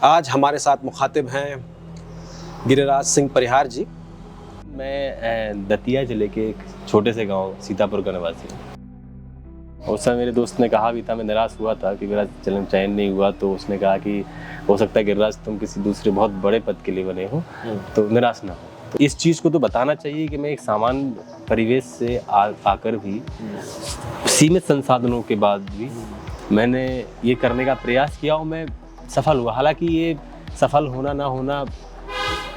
आज हमारे साथ मुखातिब हैं गिरिराज सिंह परिहार जी। मैं दतिया ज़िले के एक छोटे से गांव सीतापुर का निवासी हूँ। उस समय मेरे दोस्त ने कहा भी था, मैं निराश हुआ था कि मेरा चयन नहीं हुआ, तो उसने कहा कि हो सकता है गिरिराज तुम किसी दूसरे बहुत बड़े पद के लिए बने हो, तो निराश ना हो। तो इस चीज़ को तो बताना चाहिए कि मैं एक सामान्य परिवेश से आकर भी सीमित संसाधनों के बाद भी मैंने ये करने का प्रयास किया और मैं सफल हुआ। हालांकि ये सफल होना ना होना,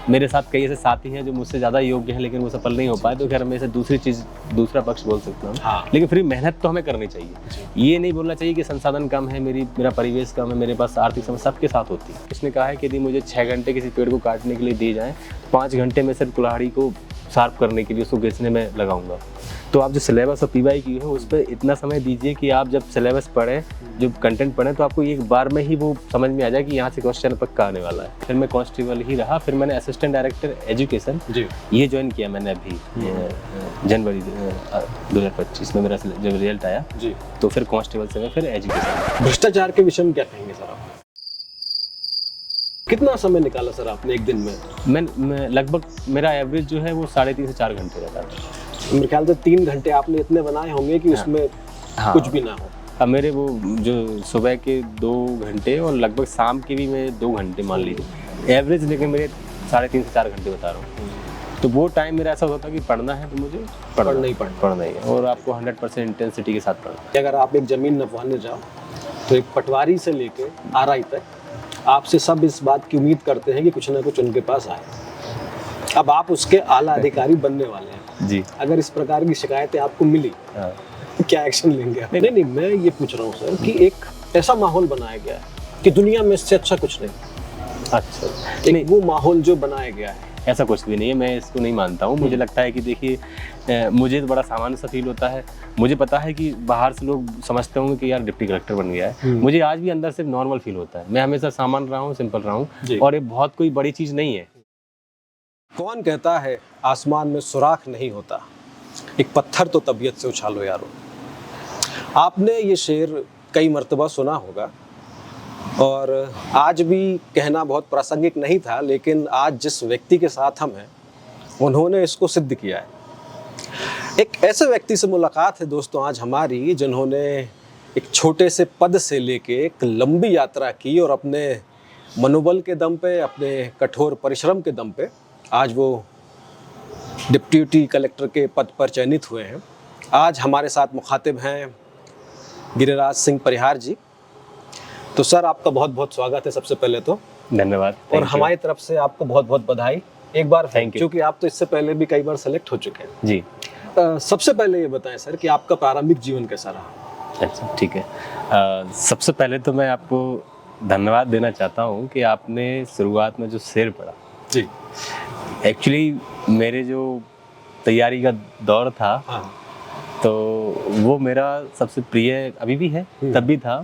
मेरे साथ कई ऐसे साथी हैं जो मुझसे ज़्यादा योग्य हैं लेकिन वो सफल नहीं हो पाए, तो खैर मैं इसे दूसरा पक्ष बोल सकता हूँ। हाँ। लेकिन फिर मेहनत तो हमें करनी चाहिए। ये नहीं बोलना चाहिए कि संसाधन कम है, मेरा परिवेश कम है, मेरे पास आर्थिक समस्या सबके साथ होती है। उसने कहा है कि यदि मुझे 6 घंटे किसी पेड़ को काटने के लिए दिए जाएँ तो 5 घंटे में सिर्फ कुल्हाड़ी को शार्प करने के लिए उसको घिसने में लगाऊंगा। तो आप जो सिलेबस और पीवाई की है उस पर इतना समय दीजिए कि आप जब सिलेबस पढ़ें, जो कंटेंट पढ़ें, तो आपको एक बार में ही वो समझ में आ जाए कि यहाँ से क्वेश्चन पक्का आने वाला है। फिर मैं कांस्टेबल ही रहा, फिर मैंने असिस्टेंट डायरेक्टर एजुकेशन ये ज्वाइन किया मैंने अभी जनवरी 2025 में। मेरा जब रिजल्ट आया तो फिर कांस्टेबल से मैं फिर एजुकेशन। भ्रष्टाचार के विषय में क्या कहेंगे सर आप? कितना समय निकाला सर आपने एक दिन में? मैं लगभग मेरा एवरेज जो है वो 3.5 से 4 घंटे रहता था। मेरे ख्याल से 3 घंटे आपने इतने बनाए होंगे कि उसमें कुछ भी ना हो। अब मेरे वो जो सुबह के 2 घंटे और लगभग शाम के भी मैं 2 घंटे मान लीजिए एवरेज, लेकिन मेरे 3.5 से 4 घंटे बता रहा हूँ। तो वो टाइम मेरा ऐसा होता है कि पढ़ना है तो मुझे पढ़ना ही है और आपको 100% इंटेंसिटी के साथ पढ़ना है। अगर आप एक ज़मीन नपवाने जाओ तो एक पटवारी से लेके आरआई तक आपसे सब इस बात की उम्मीद करते हैं कि कुछ ना कुछ उनके पास आए। अब आप उसके आला अधिकारी बनने वाले हैं जी। अगर इस प्रकार की शिकायतें आपको मिली तो क्या एक्शन लेंगे? नहीं, मैं ये पूछ रहा हूँ सर कि एक ऐसा माहौल बनाया गया है कि दुनिया में इससे अच्छा कुछ नहीं। अच्छा, नहीं, वो माहौल जो बनाया गया है ऐसा कुछ भी नहीं है, मैं इसको नहीं मानता हूँ। मुझे लगता है कि देखिए, मुझे तो बड़ा सामान्य सा फील होता है। मुझे पता है कि बाहर से लोग समझते होंगे कि यार डिप्टी कलेक्टर बन गया है, मुझे आज भी अंदर से नॉर्मल फील होता है। मैं हमेशा सामान्य रहा हूँ, सिंपल रहा हूँ और ये बहुत कोई बड़ी चीज़ नहीं है। कौन कहता है आसमान में सुराख नहीं होता, एक पत्थर तो तबीयत से उछालो यारो। आपने ये शेर कई मर्तबा सुना होगा और आज भी कहना बहुत प्रासंगिक नहीं था, लेकिन आज जिस व्यक्ति के साथ हम हैं उन्होंने इसको सिद्ध किया है। एक ऐसे व्यक्ति से मुलाकात है दोस्तों आज हमारी, जिन्होंने एक छोटे से पद से लेके एक लंबी यात्रा की और अपने मनोबल के दम पे, अपने कठोर परिश्रम के दम पे आज वो डिप्टी कलेक्टर के पद पर चयनित हुए हैं। आज हमारे साथ मुखातिब हैं गिरिराज सिंह परिहार जी। तो सर आपका बहुत बहुत स्वागत है सबसे पहले तो। धन्यवाद। और हमारी तरफ से आपको बहुत बहुत बधाई एक बार, थैंक यू, क्योंकि आप तो इससे पहले भी कई बार सेलेक्ट हो चुके हैं जी। सबसे पहले ये बताएं सर कि आपका प्रारंभिक जीवन कैसा रहा? अच्छा, ठीक है। सबसे पहले तो मैं आपको धन्यवाद देना चाहता हूँ कि आपने शुरुआत में जो शेर पढ़ा जी। एक्चुअली मेरे जो तैयारी का दौर था तो वो मेरा सबसे प्रिय अभी भी है, तब भी था।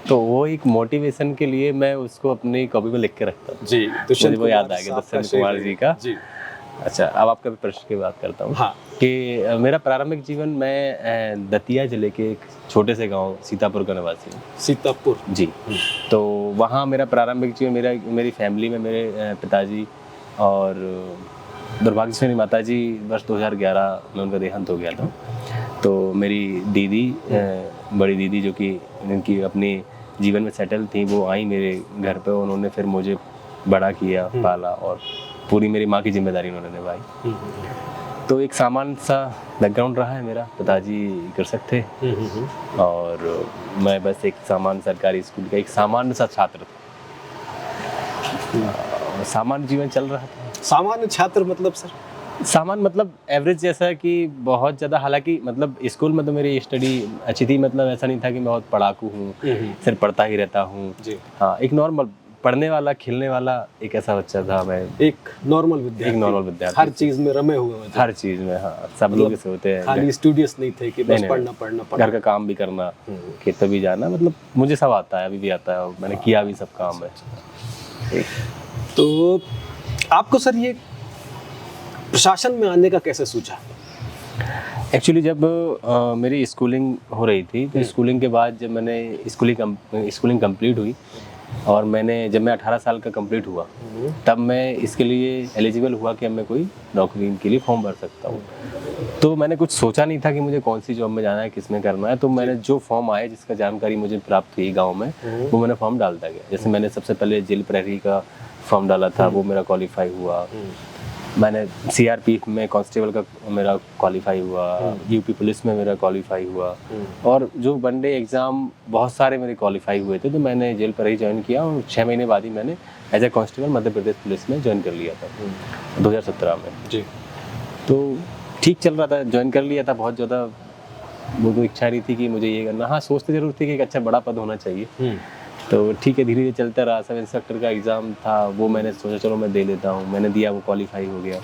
तो वो एक मोटिवेशन के लिए मैं उसको अपनी कॉपी में लिख के रखता हूँ जी। मुझे वो याद आ गया दुष्यंत कुमार जी का जी। अच्छा, अब आपका भी प्रश्न की बात करता हूँ कि मेरा प्रारंभिक जीवन, मैं दतिया ज़िले के एक छोटे से गांव सीतापुर का निवासी हूँ। सीतापुर जी। तो वहाँ मेरा प्रारंभिक जीवन, मेरी फैमिली में मेरे पिताजी और दुर्भाग्य से मेरी माताजी वर्ष 2011 में उनका देहांत हो गया था। तो मेरी दीदी, बड़ी दीदी जो कि इनकी अपनी जीवन में सेटल थी, वो आई मेरे घर पे। उन्होंने फिर मुझे बड़ा किया, पाला और पूरी मेरी माँ की जिम्मेदारी उन्होंने निभाई। तो एक सामान्य सा बैकग्राउंड रहा है मेरा। पिताजी कृषक थे और मैं बस एक सामान्य सरकारी स्कूल का एक सामान्य सा छात्र था। सामान्य जीवन चल रहा था। सामान्य छात्र मतलब सर? सामान्य मतलब एवरेज जैसा कि बहुत ज़्यादा, हालांकि मतलब स्कूल में तो मेरी स्टडी अच्छी थी, मतलब ऐसा नहीं था कि मैं बहुत पढ़ाकू हूँ, सिर्फ पढ़ता ही रहता हूँ। हाँ, एक नॉर्मल पढ़ने वाला, खेलने वाला एक ऐसा बच्चा था मैं। एक नॉर्मल विद्यार्थी, हर चीज़ में रमे हुए हैं। हर चीज़ में, हाँ, सब लोग ऐसे होते हैं। खाली स्टूडियस नहीं थे कि बस पढ़ना। घर का काम भी करना, खेत भी जाना, मतलब मुझे सब आता है, अभी भी आता है, मैंने किया भी सब काम है। तो आपको सर ये प्रशासन में आने का कैसे सूझा? एक्चुअली जब मेरी स्कूलिंग हो रही थी, तो स्कूलिंग के बाद जब मैंने स्कूलिंग कंप्लीट हुई और मैंने जब मैं 18 साल का कंप्लीट हुआ तब मैं इसके लिए एलिजिबल हुआ कि अब मैं कोई नौकरी के लिए फॉर्म भर सकता हूँ। तो मैंने कुछ सोचा नहीं था कि मुझे कौन सी जॉब में जाना है, किस में करना है। तो मैंने जो फॉर्म आए जिसका जानकारी मुझे प्राप्त हुई गाँव में, वो मैंने फॉर्म डालता गया। जैसे मैंने सबसे पहले जेल प्रहरी का फॉर्म डाला था, वो मेरा क्वालिफाई हुआ। मैंने सीआरपीएफ में कांस्टेबल का मेरा क्वालिफाई हुआ, यूपी पुलिस में मेरा क्वालिफाई हुआ, और जो वनडे एग्ज़ाम बहुत सारे मेरे क्वालिफाई हुए थे। तो मैंने जेल पर ही ज्वाइन किया और 6 महीने बाद ही मैंने as a constable Madhya Pradesh police में ज्वाइन कर लिया था 2017 में जी। तो ठीक चल रहा था, ज्वाइन कर लिया था। बहुत ज़्यादा वो तो इच्छा नहीं थी कि मुझे ये करना, हाँ सोचते जरूर थे कि एक अच्छा बड़ा पद होना चाहिए। तो ठीक है, धीरे धीरे चलता रहा। सब इंस्पेक्टर का एग्ज़ाम था, वो मैंने सोचा चलो मैं दे लेता हूँ। मैंने दिया, वो क्वालिफाई हो गया।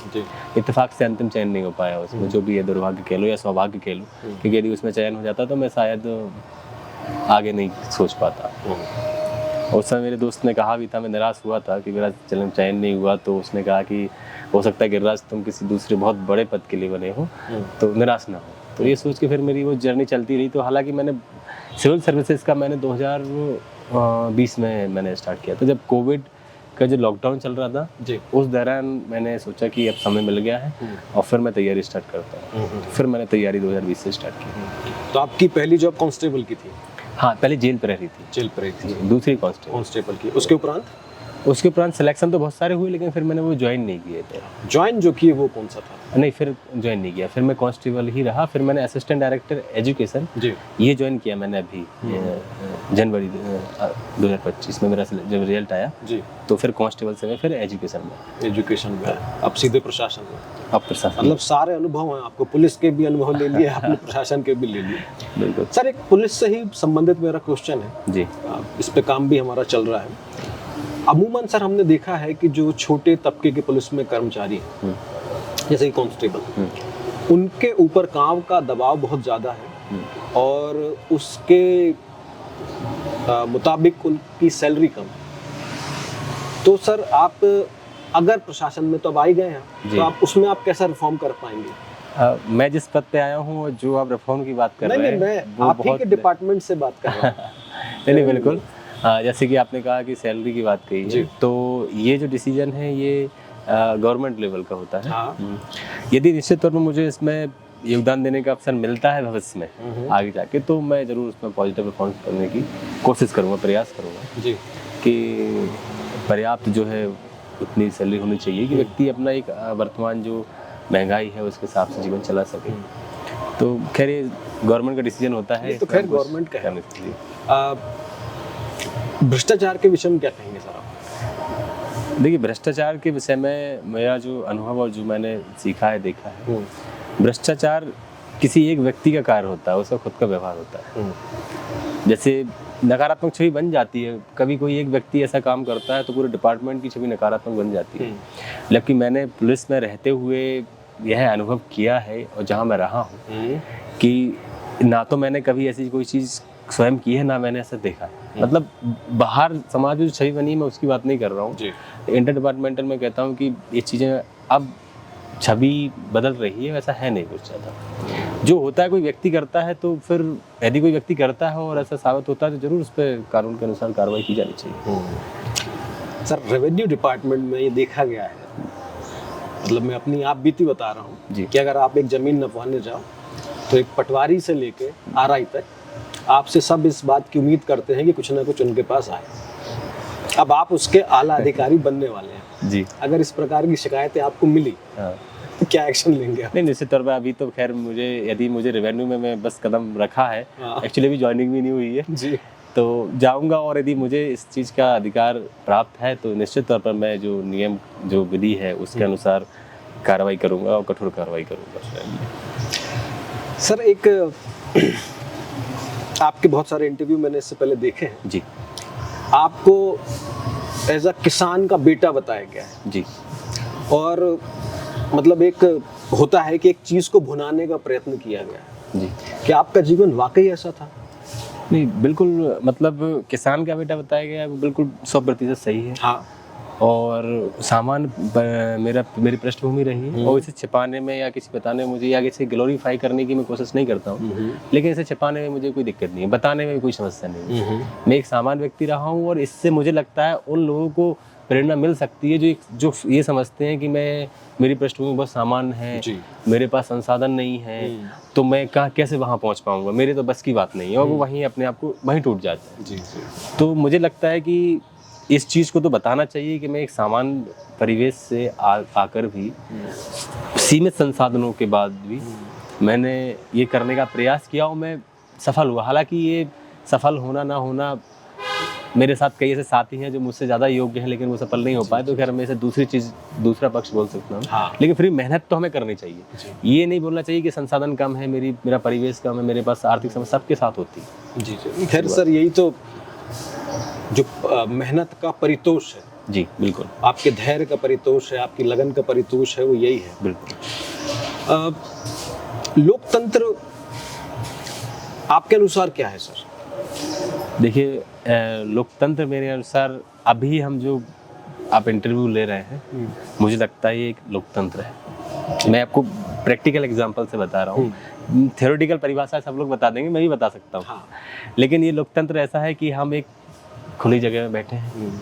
इत्तेफाक से अंतिम चयन नहीं हो पाया उसमें, जो भी है दुर्भाग्य कह लो या सौभाग्य कह लो, क्योंकि यदि उसमें चयन हो जाता तो मैं शायद आगे नहीं सोच पाता। उस समय मेरे दोस्त ने कहा भी था, मैं निराश हुआ था कि मेरा चयन नहीं हुआ। तो उसने कहा कि हो सकता है गिरिराज तुम किसी दूसरे बहुत बड़े पद के लिए बने हो, तो निराश ना हो। तो ये सोच के फिर मेरी वो जर्नी चलती रही। तो हालांकि मैंने सिविल सर्विसेज का मैंने 2020 में मैंने स्टार्ट किया था, जब कोविड का जो लॉकडाउन चल रहा था जी। उस दौरान मैंने सोचा कि अब समय मिल गया है और फिर मैं तैयारी स्टार्ट करता हूँ। तो फिर मैंने तैयारी 2020 से स्टार्ट की। तो आपकी पहली जॉब कांस्टेबल की थी? हाँ, पहले जेल प्रहरी थी। जेल प्रहरी थी, दूसरी कांस्टेबल की। उसके उपरांत सिलेक्शन तो बहुत सारे हुए, लेकिन फिर मैंने वो ज्वाइन नहीं किए थे। ज्वाइन जो किए वो कौन सा था? नहीं, फिर ज्वाइन नहीं किया। फिर मैं कांस्टेबल ही रहा। फिर मैंने असिस्टेंट डायरेक्टर एजुकेशन ये ज्वाइन किया मैंने अभी जनवरी 2025 में। मेरा जब रिजल्ट आया जी, तो फिर कांस्टेबल से मैं फिर एजुकेशन में अब सीधे प्रशासन में। अब प्रशासन, मतलब सारे अनुभव हैं आपको, पुलिस के भी अनुभव ले लिए आपने, प्रशासन के भी ले लिए। बिल्कुल सर, एक पुलिस से ही संबंधित मेरा क्वेश्चन है जी, इस पे काम भी हमारा चल रहा है। अमूमन सर हमने देखा है कि जो छोटे तबके के पुलिस में कर्मचारी हैं, जैसे कि कांस्टेबल, उनके ऊपर काम का दबाव बहुत ज़्यादा है और उसके मुताबिक उनकी सैलरी कम। तो सर आप अगर प्रशासन में तो अब आ ही गए हैं, तो आप उसमें आप कैसा रिफॉर्म कर पाएंगे? मैं जिस पद पे आया हूँ, जो आप रिफॉर्म की बात कर रहे हैं, मैं आप ही के डिपार्टमेंट से बात कर रहा हूँ। नहीं, बिल्कुल। जैसे कि आपने कहा कि सैलरी की बात कही है, तो ये जो डिसीजन है ये गवर्नमेंट लेवल का होता है। यदि निश्चित तौर पर मुझे इसमें योगदान देने का अवसर मिलता है भविष्य में आगे जाके, तो मैं ज़रूर उसमें पॉजिटिव रिस्पॉन्स करने की कोशिश करूँगा, प्रयास करूँगा जी, कि पर्याप्त जो है उतनी सैलरी होनी चाहिए कि व्यक्ति अपना एक वर्तमान जो महंगाई है उसके हिसाब से जीवन चला सके। तो खैर ये गवर्नमेंट का डिसीजन होता है। तो खैर गवर्नमेंट का है। भ्रष्टाचार के विषय में क्या कहेंगे सर आप? देखिए, भ्रष्टाचार के विषय में मेरा जो अनुभव और जो मैंने सीखा है, देखा है, भ्रष्टाचार किसी एक व्यक्ति का कार्य होता है, उसका खुद का व्यवहार होता है। जैसे नकारात्मक छवि बन जाती है, कभी कोई एक व्यक्ति ऐसा काम करता है तो पूरे डिपार्टमेंट की छवि नकारात्मक बन जाती है। जबकि मैंने पुलिस में रहते हुए यह अनुभव किया है और जहाँ मैं रहा हूँ कि ना तो मैंने कभी ऐसी कोई चीज़ स्वयं की है, ना मैंने ऐसा देखा है। मतलब बाहर समाज में जो छवि बनी है, मैं उसकी बात नहीं कर रहा हूँ। इंटर डिपार्टमेंटल में कहता हूँ कि ये चीज़ें अब छवि बदल रही है, वैसा है नहीं कुछ ज़्यादा। जो होता है कोई व्यक्ति करता है, तो फिर यदि कोई व्यक्ति करता है और ऐसा साबित होता है तो जरूर उस पर कानून के अनुसार कार्रवाई की जानी चाहिए। सर, रेवेन्यू डिपार्टमेंट में ये देखा गया है, मतलब मैं अपनी आप बीती बता रहा हूँ कि अगर आप एक ज़मीन नपवाने जाओ तो एक पटवारी से लेके आरआई तक आपसे सब इस बात की उम्मीद करते हैं कि कुछ ना कुछ उनके पास आए। अब आप उसके आला अधिकारी बनने वाले हैं जी। अगर इस प्रकार की शिकायतें आपको मिली तो क्या एक्शन लेंगे आप? नहीं, निश्चित तौर पर अभी तो खैर मुझे रेवेन्यू में मैं बस कदम रखा है, एक्चुअली अभी ज्वाइनिंग भी नहीं हुई है जी। तो जाऊंगा और यदि मुझे इस चीज़ का अधिकार प्राप्त है तो निश्चित तौर पर मैं जो नियम जो विधि है उसके अनुसार कार्रवाई करूंगा और कठोर कार्रवाई करूंगा। सर, एक आपके बहुत सारे इंटरव्यू मैंने इससे पहले देखे हैं जी। आपको एज अ किसान का बेटा बताया गया है जी, और मतलब एक होता है कि एक चीज़ को भुनाने का प्रयत्न किया गया है जी। क्या आपका जीवन वाकई ऐसा था? नहीं, बिल्कुल, मतलब किसान का बेटा बताया गया है, बिल्कुल 100% सही है। हाँ, और सामान मेरी पृष्ठभूमि रही है, और इसे छिपाने में या किसी बताने में मुझे, या इसे ग्लोरीफाई करने की मैं कोशिश नहीं करता हूँ, लेकिन इसे छिपाने में मुझे कोई दिक्कत नहीं है, बताने में भी कोई समस्या नहीं है। मैं एक सामान्य व्यक्ति रहा हूँ, और इससे मुझे लगता है उन लोगों को प्रेरणा मिल सकती है जो ये समझते हैं कि मेरी पृष्ठभूमि बहुत सामान्य है, मेरे पास संसाधन नहीं है, तो मैं कैसे वहाँ पहुँच पाऊँगा, मेरे तो बस की बात नहीं है, और वो वहीं अपने आप को वहीं टूट जाता है। तो मुझे लगता है कि इस चीज़ को तो बताना चाहिए कि मैं एक सामान्य परिवेश से आकर भी सीमित संसाधनों के बाद भी मैंने ये करने का प्रयास किया, और मैं सफल हुआ। हालांकि ये सफल होना ना होना, मेरे साथ कई ऐसे साथी हैं जो मुझसे ज़्यादा योग्य हैं, लेकिन वो सफल नहीं हो पाए, तो खैर मैं इसे दूसरा पक्ष बोल सकता हूँ। हाँ। लेकिन फिर मेहनत तो हमें करनी चाहिए। ये नहीं बोलना चाहिए कि संसाधन कम है, मेरा परिवेश कम है, मेरे पास आर्थिक समस्या सबके साथ होती है। जी खैर सर, यही तो जो मेहनत का परितोष है। जी बिल्कुल, आपके धैर्य का परितोष है, आपकी लगन का परितोष है, वो यही है। बिल्कुल। लोकतंत्र आपके अनुसार क्या है सर? देखिए, लोकतंत्र मेरे अनुसार अभी हम जो आप इंटरव्यू ले रहे हैं, मुझे लगता है ये एक लोकतंत्र है। मैं आपको प्रैक्टिकल एग्जांपल से बता रहा हूँ। थ्योरेटिकल परिभाषा सब लोग बता देंगे, मैं भी बता सकता हूँ। हाँ। लेकिन ये लोकतंत्र ऐसा है कि हम एक खुली जगह में बैठे हैं,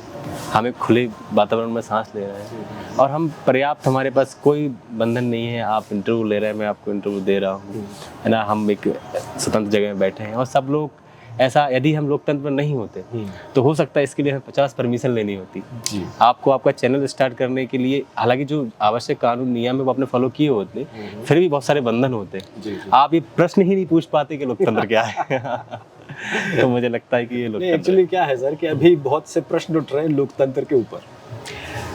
हम एक खुले वातावरण में सांस ले रहे हैं, और हम पर्याप्त, हमारे पास कोई बंधन नहीं है। आप इंटरव्यू ले रहे हैं, मैं आपको इंटरव्यू दे रहा हूँ, है ना। हम एक स्वतंत्र जगह में बैठे हैं, और सब लोग ऐसा, यदि हम लोकतंत्र में नहीं होते तो हो सकता है इसके लिए हमें 50 परमिशन लेनी होती। आपको आपका चैनल स्टार्ट करने के लिए, हालांकि जो आवश्यक कानून नियम है वो आपने फॉलो किए होते, फिर भी बहुत सारे बंधन होते। आप ये प्रश्न ही नहीं पूछ पाते कि लोकतंत्र क्या है। तो मुझे लगता है कि ये लोकतंत्र एक्चुअली क्या है सर कि अभी बहुत से प्रश्न उठ रहे हैं लोकतंत्र के ऊपर।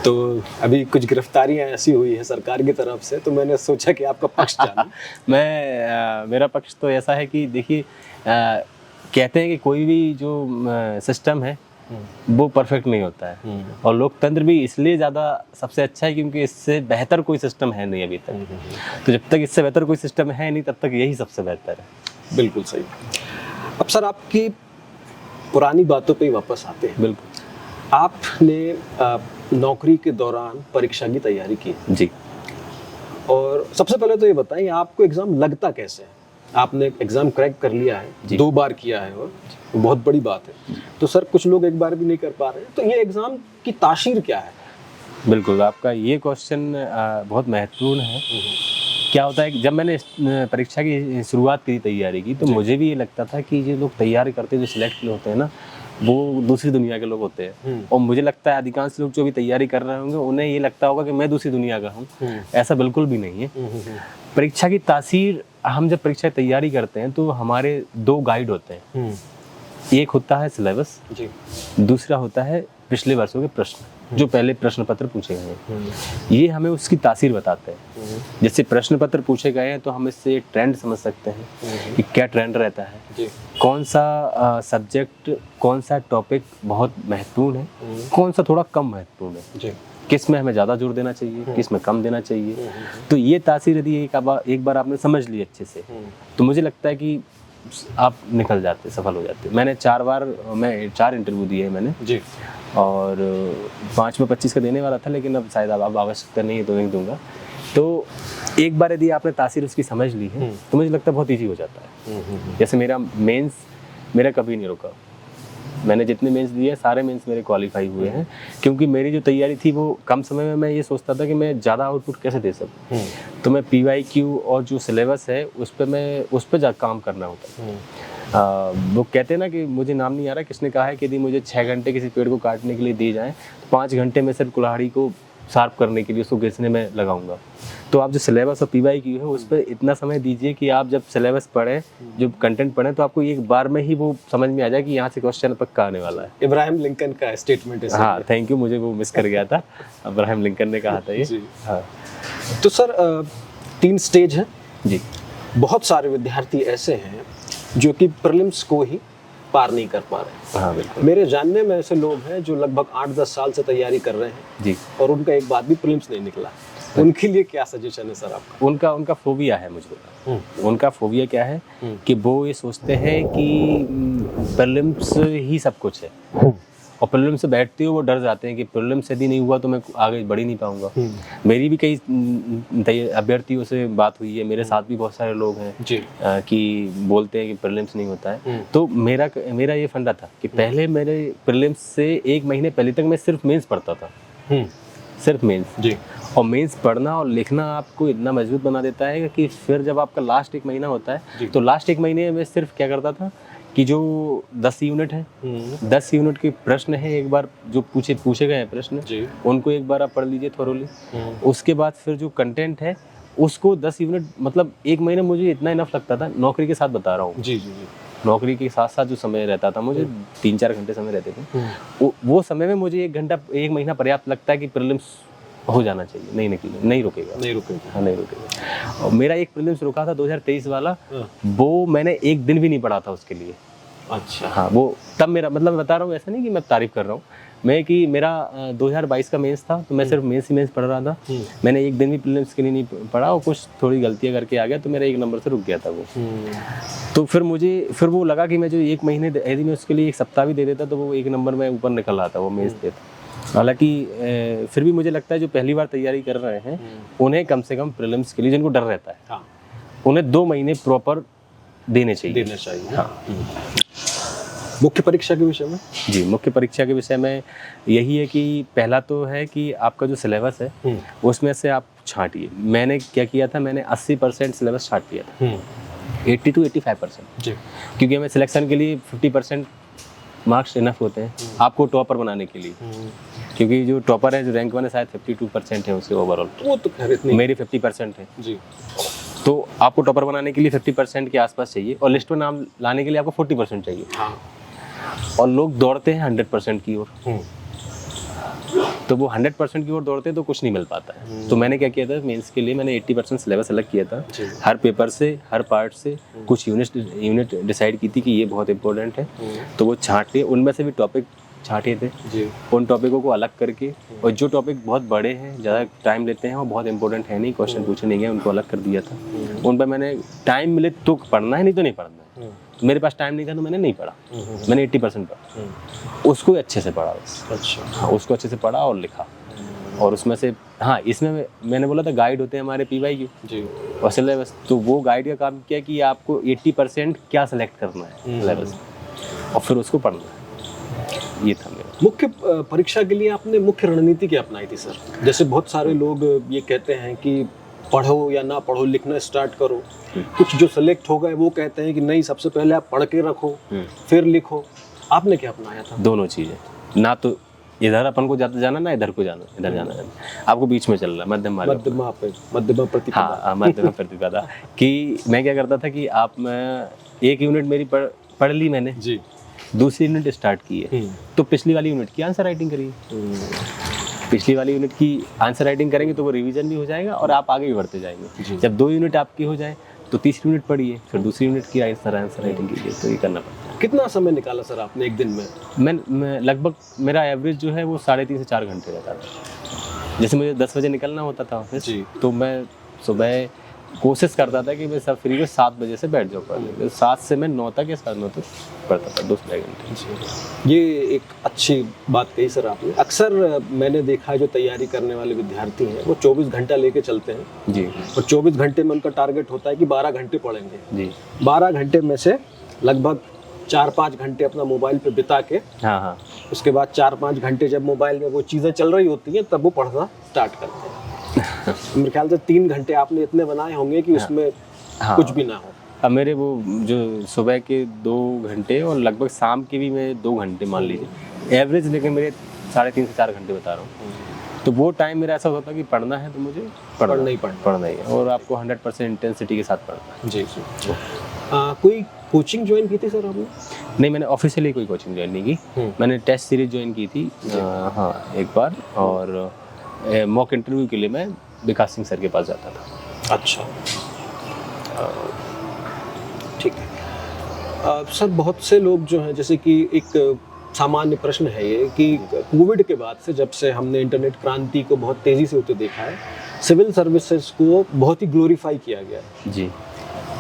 तो अभी कुछ गिरफ्तारियां ऐसी हुई है सरकार की तरफ से, तो मैंने सोचा कि आपका पक्ष जानूं। मेरा पक्ष तो ऐसा है कि देखिए, कहते हैं कि कोई भी जो सिस्टम है वो परफेक्ट नहीं होता है, और लोकतंत्र भी इसलिए ज़्यादा सबसे अच्छा है क्योंकि इससे बेहतर कोई सिस्टम है नहीं अभी तक। तो जब तक इससे बेहतर कोई सिस्टम है नहीं, तब तक यही सबसे बेहतर है। बिल्कुल सही। अब सर, आपकी पुरानी बातों पे ही वापस आते हैं। बिल्कुल। आपने नौकरी के दौरान परीक्षा की तैयारी की जी, और सबसे पहले तो ये बताइए, आपको एग्ज़ाम लगता कैसे है? आपने एग्ज़ाम क्रैक कर लिया है, 2 बार किया है, और बहुत बड़ी बात है। तो सर, कुछ लोग एक बार भी नहीं कर पा रहे हैं, तो ये एग्ज़ाम की तासीर क्या है? बिल्कुल, आपका ये क्वेश्चन बहुत महत्वपूर्ण है। क्या होता है कि जब मैंने परीक्षा की शुरुआत की, तैयारी की, तो मुझे भी ये लगता था कि ये लोग तैयारी करते हैं, जो सिलेक्ट होते हैं ना, वो दूसरी दुनिया के लोग होते हैं। और मुझे लगता है अधिकांश लोग जो भी तैयारी कर रहे होंगे, उन्हें ये लगता होगा कि मैं दूसरी दुनिया का हूँ। ऐसा बिल्कुल भी नहीं है। परीक्षा की तासीर, हम जब परीक्षा की तैयारी करते हैं तो हमारे 2 गाइड होते हैं। एक होता है सिलेबस, दूसरा होता है पिछले वर्षों के प्रश्न, जो पहले प्रश्न पत्र पूछे गए हैं। ये हमें उसकी तासीर बताते हैं। जैसे प्रश्न पत्र पूछे गए हैं तो हम इससे ट्रेंड समझ सकते हैं कि क्या ट्रेंड रहता है, कौन सा सब्जेक्ट, कौन सा टॉपिक बहुत महत्वपूर्ण है, कौन सा थोड़ा कम महत्वपूर्ण है, किस में हमें ज़्यादा जोर देना चाहिए, किस में कम देना चाहिए। तो ये तासीर यदि एक बार आपने समझ ली अच्छे से, तो मुझे लगता है कि आप निकल जाते, सफल हो जाते। मैं 4 इंटरव्यू दिए मैंने जी, और 5 में 25 का देने वाला था, लेकिन अब शायद अब आवश्यकता नहीं है तो नहीं दूंगा। तो एक बार यदि आपने तासीर उसकी समझ ली है, तो मुझे लगता है बहुत ईजी हो जाता है। जैसे मेरा कभी नहीं रुका। मैंने जितने मेंस दिए सारे मेंस मेरे क्वालिफाई हुए हैं, क्योंकि मेरी जो तैयारी थी वो कम समय में, मैं ये सोचता था कि मैं ज़्यादा आउटपुट कैसे दे सकूँ। तो मैं PYQ और जो सिलेबस है उस पर जा काम करना होता। वो कहते हैं ना कि मुझे नाम नहीं आ रहा किसने कहा है कि यदि मुझे 6 घंटे किसी पेड़ को काटने के लिए दिए जाएँ, तो 5 घंटे में सिर्फ कुल्हाड़ी को शार्प करने के लिए, उसको घिसने में लगाऊंगा। तो आप जो सिलेबस और PYQ है उस पर इतना समय दीजिए कि आप जब सिलेबस पढ़ें, जो कंटेंट पढ़ें, तो आपको एक बार में ही वो समझ में आ जाए कि यहाँ से क्वेश्चन पक्का आने वाला है। इब्राहिम लिंकन का स्टेटमेंट है। हाँ, थैंक यू, मुझे वो मिस कर गया था। इब्राहिम लिंकन ने कहा था ये। हाँ, तो सर 3 स्टेज है जी। बहुत सारे विद्यार्थी ऐसे हैं जो कि प्रीलिम्स को ही पार नहीं कर पा रहे। हाँ बिल्कुल। मेरे जानने में ऐसे लोग हैं जो लगभग 8-10 साल से तैयारी कर रहे हैं जी, और उनका एक बार भी प्रीलिम्स नहीं निकला। उनके लिए क्या सजेशन है सर आपका? उनका फोबिया है मुझे। उनका फोबिया क्या है कि वो ये सोचते हैं कि प्रीलिम्स ही सब कुछ है। और प्रीलिम से बैठते हो वो डर जाते हैं कि प्रीलिम से यदि नहीं हुआ तो मैं आगे बढ़ ही नहीं पाऊंगा। मेरी भी कई अभ्यर्थियों से बात हुई है, मेरे साथ भी बहुत सारे लोग हैं जी। कि बोलते हैं कि प्रीलिम्स नहीं होता है। तो मेरा ये फंडा था कि पहले मेरे प्रीलिम्स से 1 महीने पहले तक मैं सिर्फ मेंस पढ़ता था, सिर्फ मेंस जी। और मेंस पढ़ना और लिखना आपको इतना मजबूत बना देता है कि फिर जब आपका लास्ट 1 महीना होता है तो लास्ट 1 महीने में सिर्फ क्या करता था कि जो 10 यूनिट है, 10 यूनिट के प्रश्न है, एक बार जो पूछे गए हैं प्रश्न उनको एक बार आप पढ़ लीजिए थोरोली। उसके बाद फिर जो कंटेंट है उसको 10 यूनिट, मतलब 1 महीना मुझे इतना इनफ लगता था। नौकरी के साथ बता रहा हूँ, जी जी जी। नौकरी के साथ साथ जो समय रहता था मुझे 3-4 घंटे समय रहते थे, वो समय में मुझे 1 महीना पर्याप्त लगता है कि प्रीलिम्स हो जाना चाहिए। नहीं रुकेगा। हाँ, नहीं रुकेगा। और मेरा एक प्रीलिम्स रुका था 2023 वाला, वो मैंने 1 दिन भी नहीं पढ़ा था उसके लिए। अच्छा। हाँ, वो तब मेरा मतलब मैं बता रहा हूँ, ऐसा नहीं कि मैं तारीफ कर रहा हूँ मैं, कि मेरा 2022 का मेंस था तो मैं सिर्फ मेंस ही मेंस पढ़ रहा था। मैंने 1 दिन भी प्रीलिम्स के लिए नहीं पढ़ा और कुछ थोड़ी गलतियाँ करके आ गया तो मेरा 1 नंबर से रुक गया था वो। तो फिर वो लगा कि मैं जो 1 महीने यदि मैं उसके लिए 1 सप्ताह भी दे देता तो वो 1 नंबर में ऊपर निकल रहा था वो मेंस देता। हालांकि फिर भी मुझे लगता है जो पहली बार तैयारी कर रहे हैं उन्हें कम से कम प्रीलिम्स के लिए, जिनको डर रहता है, हाँ, उन्हें 2 महीने प्रॉपर देने चाहिए। हाँ। मुख्य परीक्षा के विषय में? जी, मुख्य परीक्षा के विषय में यही है कि पहला तो है कि आपका जो सिलेबस है उसमें से आप छांटिए। मैंने क्या किया था, मैंने 80% सिलेबस छांट लिया था, 80 to 85%, जी, क्योंकि हमें सिलेक्शन के लिए 50% मार्क्स इनफ होते हैं आपको टॉपर बनाने के लिए। क्योंकि जो टॉपर है, जो रैंक 1 है, शायद 52% है उसके ओवरऑल, वो तो मेरी 50% है जी। तो आपको टॉपर बनाने के लिए 50% के आसपास चाहिए और लिस्ट में नाम लाने के लिए आपको 40% चाहिए। हाँ। और लोग दौड़ते हैं 100% की ओर, तो वो 100% की ओर दौड़ते हैं तो कुछ नहीं मिल पाता है। तो मैंने क्या किया था, मेंस के लिए मैंने 80% सिलेबस अलग किया था, हर पेपर से, हर पार्ट से कुछ यूनिट डिसाइड की थी कि ये बहुत इंपॉर्टेंट है, तो वो छांटे, उनमें से भी टॉपिक छांटे थे जी। उन टॉपिकों को अलग करके, और जो टॉपिक बहुत बड़े हैं, ज़्यादा टाइम लेते हैं, वो बहुत इंपॉर्टेंट है नहीं, क्वेश्चन पूछे नहीं गए, उनको अलग कर दिया था। उन पर मैंने टाइम मिले तो पढ़ना है, नहीं तो नहीं पढ़ना है। मेरे पास टाइम नहीं था तो मैंने नहीं पढ़ा, मैंने 80% पढ़ा, उसको अच्छे से पढ़ा बस। अच्छा। हाँ, उसको अच्छे से पढ़ा और लिखा। और उसमें से, हाँ, इसमें मैंने बोला था गाइड होते हैं हमारे PYQ जी, और सिलेबस, तो वो गाइड का काम किया कि आपको 80% क्या सेलेक्ट करना है सिलेबस, और फिर उसको पढ़ना है। ये था मेरा। मुख्य परीक्षा के लिए आपने मुख्य रणनीति क्या अपनाई थी सर? जैसे बहुत सारे लोग ये कहते हैं कि पढ़ो या ना पढ़ो, लिखना स्टार्ट करो। कुछ जो सेलेक्ट हो गए वो कहते हैं कि नहीं, सबसे पहले आप पढ़ के रखो फिर लिखो। आपने क्या अपनाया था? दोनों चीज़ें, ना तो इधर अपन को जाना, ना इधर को जाना, इधर जाना है, आपको बीच में चल रहा है, मध्यमा प्रतिपदा। हाँ, मध्यमा प्रतिपदा। कि मैं क्या करता था कि मैं 1 यूनिट मेरी पढ़ ली मैंने जी, दूसरी यूनिट स्टार्ट की है तो पिछली वाली यूनिट की आंसर राइटिंग करिए। पिछली वाली यूनिट की आंसर राइटिंग करेंगे तो वो रिवीजन भी हो जाएगा और आप आगे भी बढ़ते जाएंगे। जब 2 यूनिट आपकी हो जाए तो तीसरी यूनिट पढ़िए, फिर दूसरी यूनिट की आंसर राइटिंग कीजिए। तो ये करना पड़ता है। कितना समय निकाला सर आपने एक दिन में? मैं लगभग, मेरा एवरेज जो है वो 3.5 से 4 घंटे रहता था। जैसे मुझे 10 बजे निकलना होता था ऑफिस, तो मैं सुबह कोशिश करता था कि मैं सब फ्री में 7 बजे से बैठ जाऊँ पढ़ने। 7 से मैं 9 तक या 9:30 तक पढ़ता था, 2-2.5 घंटे। ये एक अच्छी बात कही सर आपने। अक्सर मैंने देखा है जो तैयारी करने वाले विद्यार्थी हैं वो 24 घंटा लेके चलते हैं जी, और 24 घंटे में उनका टारगेट होता है कि 12 घंटे पढ़ेंगे जी। 12 घंटे में से लगभग 4-5 घंटे अपना मोबाइल पे बिता के, हाँ, उसके बाद 4-5 घंटे जब मोबाइल में वो चीज़ें चल रही होती हैं तब वो पढ़ना स्टार्ट करते हैं। मेरे ख्याल से 3 घंटे आपने इतने बनाए होंगे कि उसमें कुछ भी ना हो। अब मेरे वो जो सुबह के 2 घंटे और लगभग शाम के भी मैं 2 घंटे मान लीजिए एवरेज, लेकिन मेरे 3.5 से 4 घंटे बता रहा हूँ। तो वो टाइम मेरा ऐसा होता कि पढ़ना है तो मुझे पढ़ना ही है, और आपको 100% इंटेंसिटी के साथ पढ़ना है जी। कोई कोचिंग ज्वाइन की थी सर आपने? नहीं, मैंने ऑफिशियली कोई कोचिंग ज्वाइन नहीं की। मैंने टेस्ट सीरीज ज्वाइन की थी हाँ एक बार, और मॉक इंटरव्यू के लिए मैं विकास सिंह सर के पास जाता था। अच्छा, ठीक है। सर बहुत से लोग जो हैं, जैसे कि एक सामान्य प्रश्न है ये कि कोविड के बाद से, जब से हमने इंटरनेट क्रांति को बहुत तेज़ी से होते देखा है, सिविल सर्विसेज को बहुत ही ग्लोरीफाई किया गया है जी,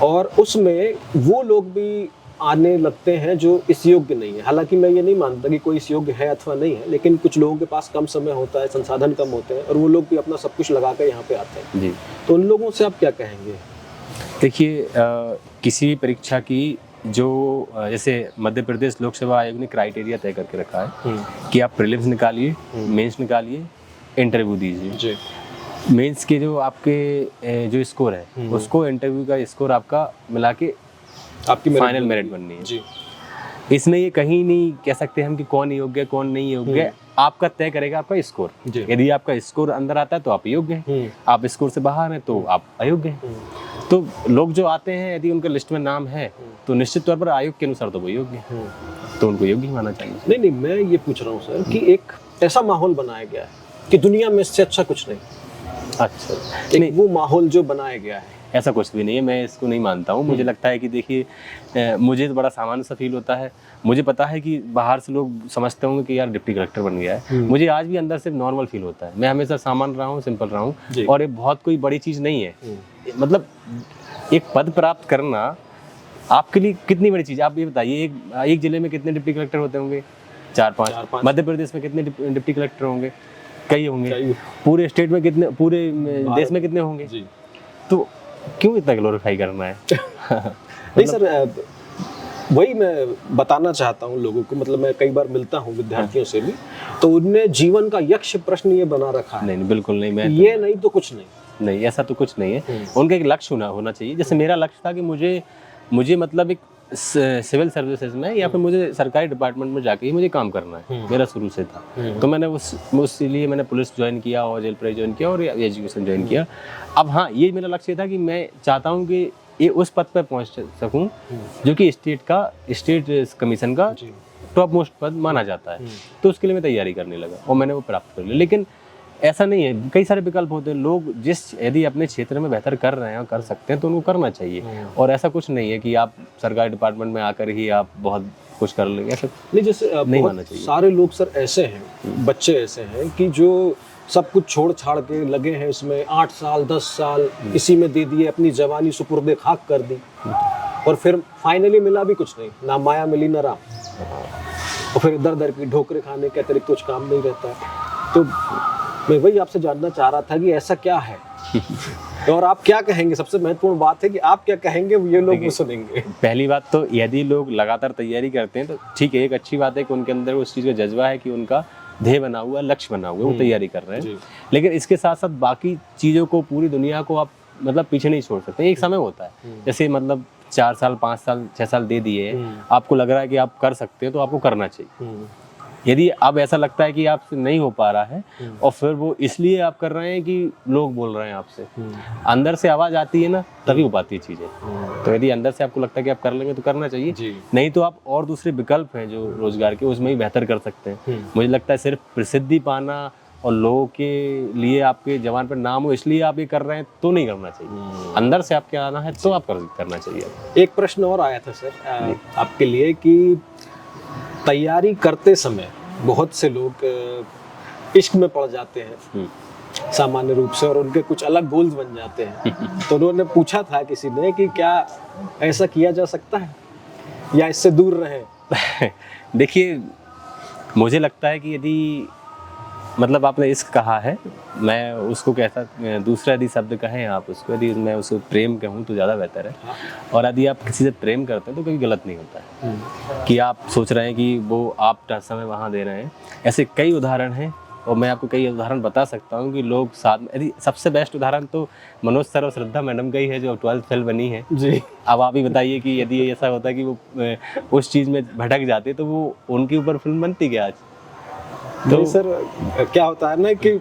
और उसमें वो लोग भी आने लगते हैं जो इस योग्य नहीं है। हालांकि मैं ये नहीं मानता कि कोई इस योग्य है अथवा नहीं है, लेकिन कुछ लोगों के पास कम समय होता है, संसाधन कम होते हैं, और वो लोग भी अपना सब कुछ लगा कर यहाँ पे आते हैं जी। तो उन लोगों से आप क्या कहेंगे? देखिए, किसी भी परीक्षा की जो जैसे मध्य प्रदेश लोक सेवा आयोग ने क्राइटेरिया तय करके रखा है कि आप प्रीलिम्स निकालिए, मेंस निकालिए, इंटरव्यू दीजिए। जी। मेंस के जो आपके जो स्कोर है उसको इंटरव्यू का स्कोर आपका मिला के आपकी फाइनल मेरिट बननी है। जी। इसमें ये कहीं नहीं कह सकते हम कि कौन योग्य है कौन नहीं योग्य है, आपका तय करेगा आपका स्कोर। यदि आपका स्कोर अंदर आता है तो आप योग्य हैं, आप स्कोर से बाहर हैं तो आप अयोग्य हैं। तो लोग जो आते हैं यदि उनके लिस्ट में नाम है तो निश्चित तौर पर आयोग के अनुसार तो वो योग्य है, तो उनको योग्य ही माना चाहिए। नहीं नहीं, मैं ये पूछ रहा हूँ सर कि एक ऐसा माहौल बनाया गया है कि दुनिया में इससे अच्छा कुछ नहीं। अच्छा, नहीं, वो माहौल जो बनाया गया है ऐसा कुछ भी नहीं है, मैं इसको नहीं मानता हूँ। मुझे लगता है कि देखिए, मुझे तो बड़ा सामान्य सा फील होता है। मुझे पता है कि बाहर से लोग समझते होंगे कि यार डिप्टी कलेक्टर बन गया है, मुझे आज भी अंदर से नॉर्मल फील होता है। मैं हमेशा सामान्य रहा हूँ, सिंपल रहा हूँ, और ये बहुत कोई बड़ी चीज़ नहीं है। मतलब एक पद प्राप्त करना आपके लिए कितनी बड़ी चीज़ है, आप ये बताइए। एक जिले में कितने डिप्टी कलेक्टर होते होंगे? 4-5। मध्य प्रदेश में कितने डिप्टी कलेक्टर होंगे? कई होंगे। पूरे स्टेट में कितने, पूरे देश में कितने होंगे? तो क्यों इतना ग्लोरीफाई करना है? नहीं सर, वही मैं बताना चाहता हूँ लोगों को। मतलब मैं कई बार मिलता हूँ विद्यार्थियों से भी, तो उनने जीवन का यक्ष प्रश्न ये बना रखा है। नहीं, बिल्कुल नहीं। मैं ये नहीं तो कुछ नहीं, ऐसा तो कुछ नहीं है। उनका एक लक्ष्य होना चाहिए। जैसे मेरा लक्ष्य था कि मुझे मतलब एक सिविल सर्विसेज में या फिर मुझे सरकारी डिपार्टमेंट में जाके ही मुझे काम करना है, मेरा शुरू से था। तो मैंने उसके मैंने पुलिस ज्वाइन किया और जेल प्राइज ज्वाइन किया और एजुकेशन ज्वाइन किया। अब हाँ, ये मेरा लक्ष्य था कि मैं चाहता हूँ कि ये उस पद पर पहुँच सकूँ जो कि स्टेट कमीशन का टॉप मोस्ट पद माना जाता है। तो उसके लिए मैं तैयारी करने लगा और मैंने वो प्राप्त कर लिया। लेकिन ऐसा नहीं है, कई सारे विकल्प होते हैं। लोग यदि अपने क्षेत्र में बेहतर कर रहे हैं और कर सकते हैं तो उनको करना चाहिए। और ऐसा कुछ नहीं है कि आप सरकारी डिपार्टमेंट में आकर ही आप बहुत कुछ कर लेंगे, ऐसा नहीं। जैसे नहीं मानना चाहिए। सारे लोग सर ऐसे हैं, बच्चे ऐसे हैं कि जो सब कुछ छोड़ छाड़ के लगे हैं इसमें, 8 साल 10 साल इसी में दे दिए, अपनी जवानी सुपुर्दे खाक कर दी, और फिर फाइनली मिला भी कुछ नहीं, ना माया मिली ना राम, और फिर दर दर की ढोकरे खाने के अतिरिक्त कुछ काम नहीं रहता है। तो मैं वही आपसे जानना चाह रहा था कि ऐसा क्या है और आप क्या कहेंगे? सबसे महत्वपूर्ण बात है कि आप क्या कहेंगे, ये लोग भी सुनेंगे। पहली बात तो यदि लोग लगातार तैयारी करते हैं तो ठीक है, एक अच्छी बात है कि उनके अंदर उस चीज़ का जज्बा है कि उनका ध्येय बना हुआ, लक्ष्य बना हुआ, वो तैयारी कर रहे हैं। लेकिन इसके साथ साथ बाकी चीज़ों को, पूरी दुनिया को आप मतलब पीछे नहीं छोड़ सकते। एक समय होता है, जैसे मतलब 4 साल 5 साल 6 साल दे दिए, आपको लग रहा है कि आप कर सकते हो तो आपको करना चाहिए। यदि अब ऐसा लगता है कि आपसे नहीं हो पा रहा है और फिर वो इसलिए आप कर रहे हैं कि लोग बोल रहे हैं आपसे, अंदर से आवाज आती है ना, तभी हो पाती है चीजें। तो यदि अंदर से आपको लगता है कि आप कर लेंगे तो करना चाहिए, नहीं तो आप और दूसरे विकल्प हैं जो रोजगार के, उसमें ही बेहतर कर सकते हैं। मुझे लगता है सिर्फ प्रसिद्धि पाना और लोगों के लिए आपके जवान पर नाम हो इसलिए आप ये कर रहे हैं तो नहीं करना चाहिए। अंदर से आपके आना है तो आप करना चाहिए। एक प्रश्न और आया था सर आपके लिए कि तैयारी करते समय बहुत से लोग इश्क में पड़ जाते हैं सामान्य रूप से, और उनके कुछ अलग गोल्स बन जाते हैं। तो उन्होंने पूछा था किसी ने कि क्या ऐसा किया जा सकता है या इससे दूर रहें? देखिए, मुझे लगता है कि यदि मतलब आपने इश्क कहा है, मैं उसको कैसा दूसरा यदि शब्द कहें आप उसको, यदि मैं उसको प्रेम कहूँ तो ज़्यादा बेहतर है। और यदि आप किसी से प्रेम करते हैं तो कभी गलत नहीं होता है कि आप सोच रहे हैं कि वो आप समय वहाँ दे रहे हैं। ऐसे कई उदाहरण हैं और मैं आपको कई उदाहरण बता सकता हूँ कि लोग साथ में, यदि सबसे बेस्ट उदाहरण तो मनोज सर और श्रद्धा मैडम का ही है जो 12th फेल बनी है जी। अब आप ही बताइए कि यदि ऐसा होता कि वो उस चीज़ में भटक जाते तो वो उनके ऊपर फिल्म बनती क्या आज? तो सर क्या होता है ना कि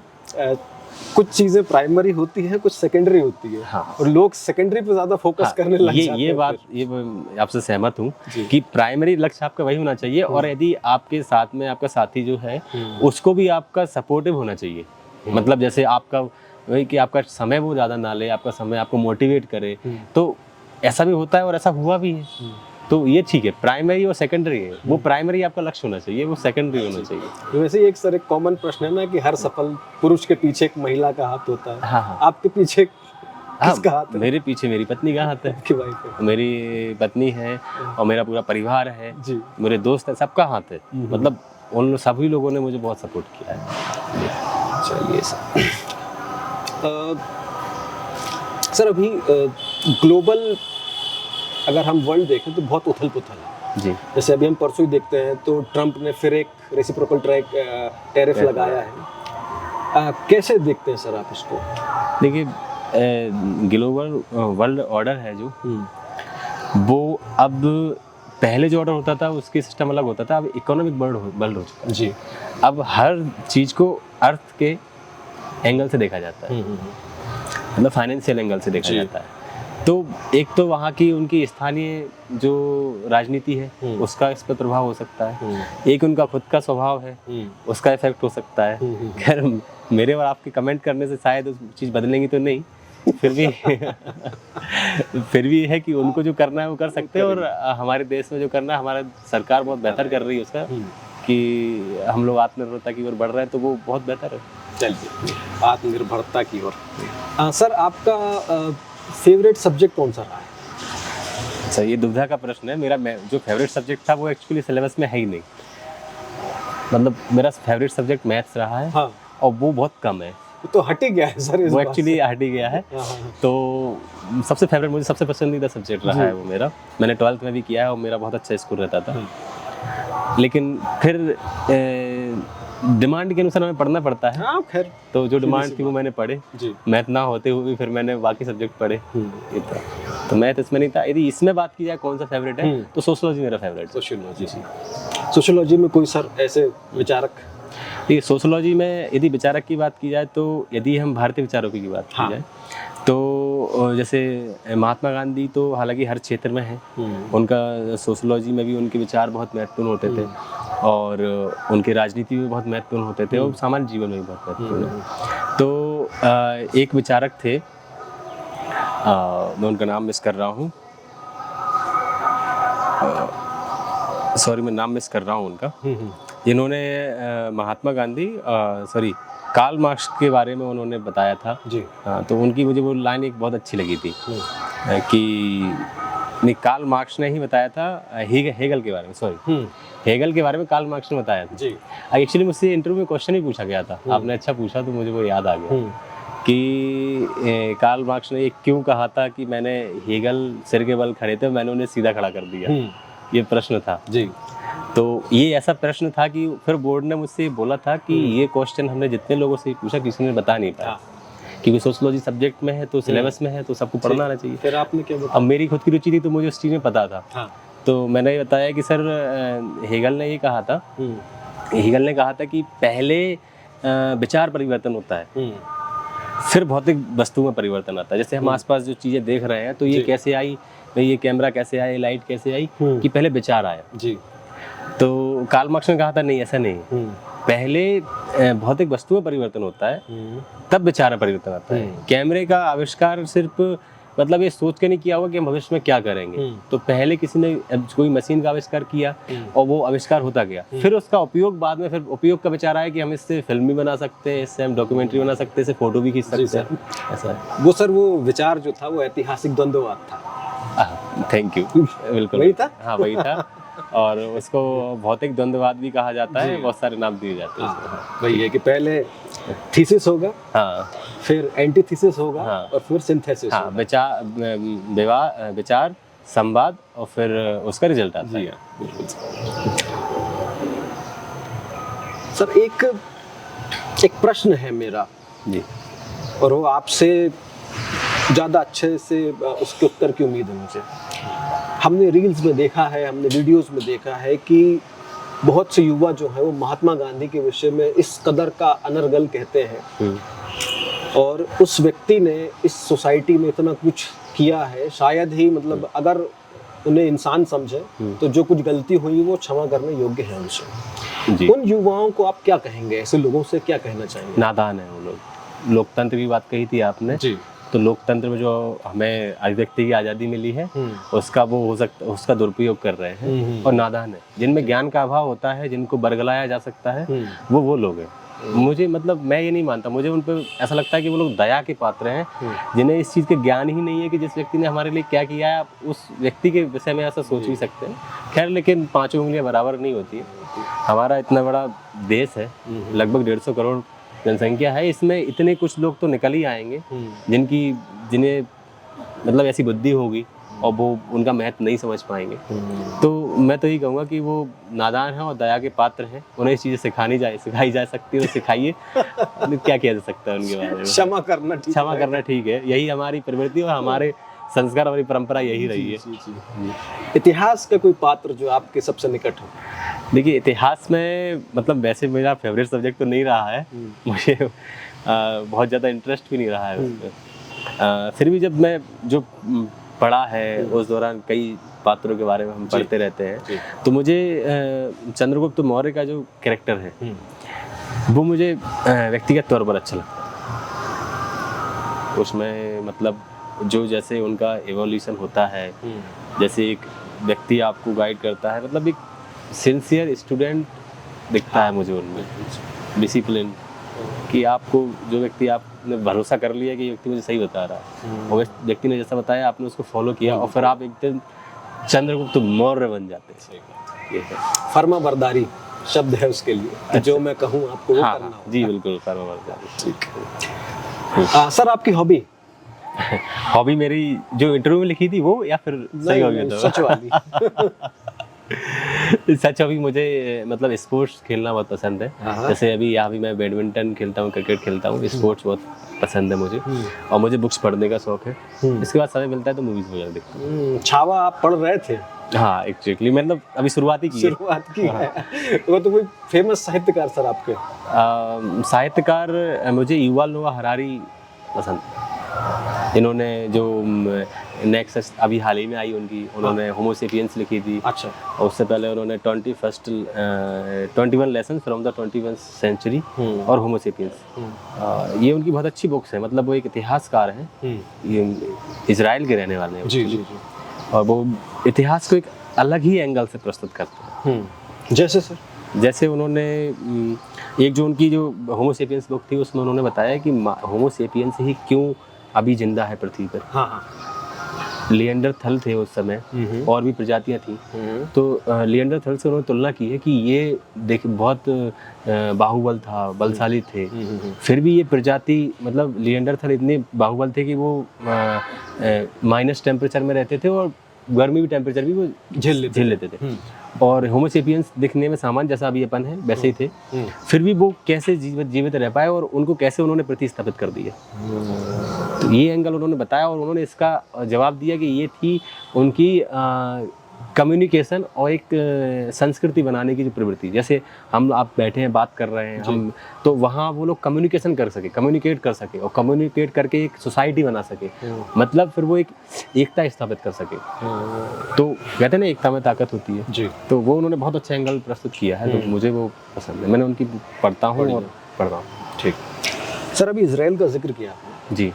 कुछ चीजें प्राइमरी होती है, कुछ सेकेंडरी होती है। हाँ। और लोग सेकेंडरी पे ज्यादा फोकस करने लग जाते हैं। ये बात मैं आपसे सहमत हूँ कि प्राइमरी लक्ष्य आपका वही होना चाहिए, और यदि आपके साथ में आपका साथी जो है उसको भी आपका सपोर्टिव होना चाहिए। मतलब जैसे आपका वही कि आपका समय वो ज़्यादा ना ले, आपका समय आपको मोटिवेट करे, तो ऐसा भी होता है और ऐसा हुआ भी है। तो ये ठीक है, प्राइमरी और सेकेंडरी है। वो प्राइमरी आपका लक्ष्य होना चाहिए, वो सेकेंडरी होना चाहिए। तो वैसे ही एक सर एक कॉमन प्रश्न है ना कि हर सफल पुरुष के पीछे एक महिला का हाथ होता है। हाँ। आपके पीछे किसका हाथ है? मेरे पीछे मेरी पत्नी का हाथ है, आपकी वाइफ है? मेरी पत्नी है और मेरा पूरा परिवार है, जी। मेरे दोस्त है, सबका हाथ है। मतलब उन सभी लोगों ने मुझे बहुत सपोर्ट किया है। चलिए सर। सर अभी ग्लोबल अगर हम वर्ल्ड देखें तो बहुत उथल पुथल है। जी। जैसे अभी हम परसों ही देखते हैं तो ट्रंप ने फिर एक रेसिप्रोकल टैरिफ लगाया है। कैसे देखते हैं सर आप इसको? देखिए, ग्लोबल वर्ल्ड ऑर्डर है जो, वो अब पहले जो ऑर्डर होता था उसकी सिस्टम अलग होता था, अब इकोनॉमिक वर्ल्ड हो चुका है। जी। अब हर चीज़ को अर्थ के एंगल से देखा जाता है, मतलब फाइनेंशियल एंगल से देखा जाता है। तो एक तो वहाँ की उनकी स्थानीय जो राजनीति है उसका इस पर प्रभाव हो सकता है, एक उनका खुद का स्वभाव है उसका इफेक्ट हो सकता है। खैर मेरे और आपके कमेंट करने से शायद उस चीज़ बदलेंगी तो नहीं, फिर भी है कि उनको जो करना है वो कर सकते हैं, और हमारे देश में जो करना है हमारा सरकार बहुत बेहतर कर रही है उसका, कि हम लोग आत्मनिर्भरता की ओर बढ़ रहे हैं, तो वो बहुत बेहतर है। चलिए आत्मनिर्भरता की ओर। सर आपका फेवरेट सब्जेक्ट कौन सा रहा है? अच्छा, ये दुविधा का प्रश्न है। मेरा जो फेवरेट सब्जेक्ट था वो एक्चुअली सिलेबस में है ही नहीं, मतलब मेरा फेवरेट सब्जेक्ट मैथ्स रहा है। हाँ। और वो बहुत कम है, तो हट ही गया है सर इस वो बात एक्चुअली से। हट ही गया है। हाँ। तो सबसे फेवरेट, मुझे सबसे पसंदीदा सब्जेक्ट रहा है वो मेरा। मैंने 12th में भी किया है और मेरा बहुत अच्छा स्कोर रहता था, लेकिन फिर डिमांड के अनुसार हमें पढ़ना पड़ता है। हाँ, खैर तो जो डिमांड थी वो मैंने पढ़े, जी। मैथ ना होते हुए भी फिर मैंने बाकी सब्जेक्ट पढ़े। ये था, तो मैथ इसमें नहीं था। यदि इसमें बात की जाए कौन सा फेवरेट है, तो सोशियोलॉजी मेरा फेवरेट है। सोशियोलॉजी। सोशियोलॉजी में कोई सर ऐसे विचारक? ये सोशियोलॉजी में यदि विचारक की बात की जाए, तो यदि हम भारतीय विचारकों की बात की जाए, तो जैसे महात्मा गांधी तो हालांकि हर क्षेत्र में है, उनका सोशियोलॉजी में भी उनके विचार बहुत महत्वपूर्ण होते थे, और उनके राजनीति में बहुत महत्वपूर्ण होते थे, और सामान्य जीवन में भी बहुत महत्वपूर्ण है। तो एक विचारक थे, मैं उनका नाम मिस कर रहा हूँ, सॉरी मैं नाम मिस कर रहा हूँ उनका, जिन्होंने महात्मा गांधी कार्ल मार्क्स के बारे में उन्होंने बताया था। जी। तो उनकी मुझे वो लाइन एक बहुत अच्छी लगी थी, कि नहीं, कार्ल मार्क्स ने ही बताया था, हेगल के बारे में, हेगल के बारे में कार्ल मार्क्स ने बताया था। जी। एक्चुअली मुझसे इंटरव्यू में क्वेश्चन ही पूछा गया था, आपने अच्छा पूछा तो मुझे वो याद आ गया, कि कार्ल मार्क्स ने क्यों कहा था कि मैंने हेगल सिर के बल खड़े थे, मैंने उन्हें सीधा खड़ा कर दिया, ये प्रश्न था। जी। तो ये ऐसा प्रश्न था कि फिर बोर्ड ने मुझसे बोला था कि ये क्वेश्चन हमने जितने लोगों से पूछा किसी ने बता नहीं पाया, क्योंकि सोशियोलॉजी सब्जेक्ट में है तो सिलेबस में है तो सबको पढ़ना आना चाहिए। फिर आपने क्या बताया? अब मेरी खुद की रुचि थी तो मुझे उस चीज़ में पता था। हाँ। तो मैंने ये बताया कि सर हेगल ने ये कहा था, हेगल ने कहा था कि पहले विचार परिवर्तन होता है, फिर भौतिक वस्तु में परिवर्तन आता है। जैसे हम आसपास जो चीज़ें देख रहे हैं, तो ये कैसे आई, ये कैमरा कैसे आया, लाइट कैसे आई, कि पहले विचार आया। जी। तो कार्ल मार्क्स ने कहा था नहीं, ऐसा नहीं, पहले भौतिक वस्तु में परिवर्तन होता है, तब विचार में परिवर्तन आता है। कैमरे का आविष्कार सिर्फ मतलब ये सोच के नहीं किया होगा कि हम भविष्य में क्या करेंगे, तो पहले किसी ने कोई मशीन का आविष्कार किया और वो आविष्कार होता गया, फिर उसका उपयोग बाद में, फिर उपयोग का विचार आया कि हम इससे फिल्म भी बना सकते हैं, इससे हम डॉक्यूमेंट्री बना सकते हैं, इससे फोटो भी खींच सकते हैं, ऐसा है। वो सर वो विचार जो था वो ऐतिहासिक द्वंद्ववाद था। थैंक यू, बिल्कुल वही था। हाँ वही था, और उसको भौतिक द्वंद्ववाद भी कहा जाता है, बहुत सारे नाम दिए जाते हैं उसको। वही है कि पहले थीसिस होगा, हाँ, फिर एंटीथीसिस होगा, हाँ, और फिर सिंथेसिस हाँ, विचार संवाद, और फिर उसका रिजल्ट आता है। सर एक प्रश्न है मेरा जी, और वो आपसे ज़्यादा अच्छे से उसके उत्तर की उम्मीद है मुझे। हमने रील्स में देखा है, हमने वीडियोस में देखा है कि बहुत से युवा जो है वो महात्मा गांधी के विषय में इस कदर का अनर्गल कहते हैं, और उस व्यक्ति ने इस सोसाइटी में इतना कुछ किया है, शायद ही मतलब अगर उन्हें इंसान समझे तो जो कुछ गलती हुई वो क्षमा करने योग्य है उनसे। उन युवाओं को आप क्या कहेंगे, ऐसे लोगों से क्या कहना चाहेंगे? नादान है वो लोग। लोकतंत्र की बात कही थी आपने जी। तो लोकतंत्र में जो हमें अभिव्यक्ति की आज़ादी मिली है, उसका वो हो सकता, उसका दुरुपयोग कर रहे हैं, और नादान है। जिनमें ज्ञान का अभाव होता है, जिनको बरगलाया जा सकता है, वो लोग हैं। मुझे मतलब मैं ये नहीं मानता, मुझे उन पर ऐसा लगता है कि वो लोग दया के पात्र हैं जिन्हें इस चीज़ के ज्ञान ही नहीं है कि जिस व्यक्ति ने हमारे लिए क्या किया है, आप उस व्यक्ति के विषय में ऐसा सोच भी सकते हैं। खैर, लेकिन पांचों उंगलियां बराबर नहीं होती है। हमारा इतना बड़ा देश है, लगभग 150 करोड़ जनसंख्या है, इसमें इतने कुछ लोग तो निकल ही आएंगे जिन्हें मतलब ऐसी बुद्धि होगी और वो उनका महत्व नहीं समझ पाएंगे। तो मैं तो यही कहूँगा कि वो नादान हैं और दया के पात्र हैं, उन्हें ये चीज़ें सिखाई जा सकती है, सिखाइए। क्या किया जा सकता है उनके बारे में? क्षमा करना ठीक है, यही हमारी प्रवृत्ति और हमारे संस्कार, हमारी परंपरा यही रही है। इतिहास का कोई पात्र जो आपके सबसे निकट हो? देखिए, इतिहास में मतलब वैसे मेरा फेवरेट सब्जेक्ट तो नहीं रहा है, मुझे बहुत ज़्यादा इंटरेस्ट भी नहीं रहा है उसमें। फिर भी जब मैं जो पढ़ा है उस दौरान कई पात्रों के बारे में हम पढ़ते रहते हैं, तो मुझे चंद्रगुप्त मौर्य का जो कैरेक्टर है वो मुझे व्यक्तिगत तौर पर अच्छा लगता है। उसमें मतलब जो जैसे उनका एवोल्यूशन होता है, जैसे एक व्यक्ति आपको गाइड करता है, मतलब एक सिंसियर स्टूडेंट दिखता है मुझे उनमें, डिसिप्लिन, कि आपको जो व्यक्ति आपने भरोसा कर लिया कि ये व्यक्ति मुझे सही बता रहा है और व्यक्ति ने जैसा बताया आपने उसको फॉलो किया और फिर आप एक दिन चंद्रगुप्त मौर्य बन जाते हैं। ये है फर्मा बरदारी शब्द है उसके लिए, कि जो मैं कहूँ आपको वो करना होगा। जी बिल्कुल, फर्मा बरदारी। ठीक। सर, आपकी हॉबी? हॉबी मेरी जो इंटरव्यू में लिखी थी वो, या फिर सही हॉबी? सच वाली। सच हॉबी मुझे मतलब स्पोर्ट्स खेलना बहुत पसंद है। जैसे अभी यहाँ भी मैं बैडमिंटन खेलता हूँ, क्रिकेट खेलता हूँ, स्पोर्ट्स बहुत पसंद है मुझे। और मुझे बुक्स पढ़ने का शौक है। इसके बाद समय मिलता है तो मूवीज वगैरह देखता हूँ। छावा आप पढ़ रहे थे? हाँ, एक्चुअली मतलब अभी शुरुआत ही की है। वो तो कोई फेमस साहित्यकार सर आपके? साहित्यकार मुझे युval नोआ हरारी पसंद है। इन्होंने जो नेक्सस अभी हाल ही में आई उन्होंने होमो सेपियंस लिखी थी। अच्छा। और उससे पहले उन्होंने 21 lessons from the 21st century और होमो सेपियंस। ये उनकी बहुत अच्छी बुक्स है। मतलब वो एक इतिहासकार हैं, ये इजराइल के रहने वाले हैं। जी। और वो इतिहास को एक अलग ही एंगल से प्रस्तुत करते हैं। जैसे सर? जैसे उन्होंने एक जो उनकी जो होमो सेपियंस बुक थी उसमें उन्होंने बताया कि होमो सेपियंस ही क्यों अभी जिंदा है पृथ्वी पर। लिएंडरथल थे उस समय, और भी प्रजातियां थी। तो लिएंडरथल से उन्होंने तुलना की है कि ये देखिए बहुत बाहुबल था, बलशाली थे, फिर भी ये प्रजाति मतलब लिएंडरथल इतने बाहुबल थे कि वो माइनस टेम्परेचर में रहते थे और गर्मी भी टेम्परेचर भी वो झेल लेते थे। और होमो सेपियंस दिखने में सामान्य जैसा अभी अपन है वैसे ही थे, फिर भी वो कैसे जीवित रह पाए और उनको कैसे उन्होंने प्रतिस्थापित कर दिया। तो ये एंगल उन्होंने बताया और उन्होंने इसका जवाब दिया कि ये थी उनकी कम्युनिकेशन और एक संस्कृति बनाने की जो प्रवृत्ति। जैसे हम आप बैठे हैं, बात कर रहे हैं हम, तो वहाँ वो लोग कम्युनिकेशन कर सके, कम्युनिकेट कर सके और कम्युनिकेट करके एक सोसाइटी बना सके। मतलब फिर वो एक एकता स्थापित कर सके। तो कहते हैं ना, एकता में ताकत होती है जी। तो वो उन्होंने बहुत अच्छा एंगल प्रस्तुत किया है, तो मुझे वो पसंद है। मैंने उनकी पढ़ता हूँ और पढ़ रहा हूँ। ठीक सर, अभी इजराइल का जिक्र किया आपने। जी।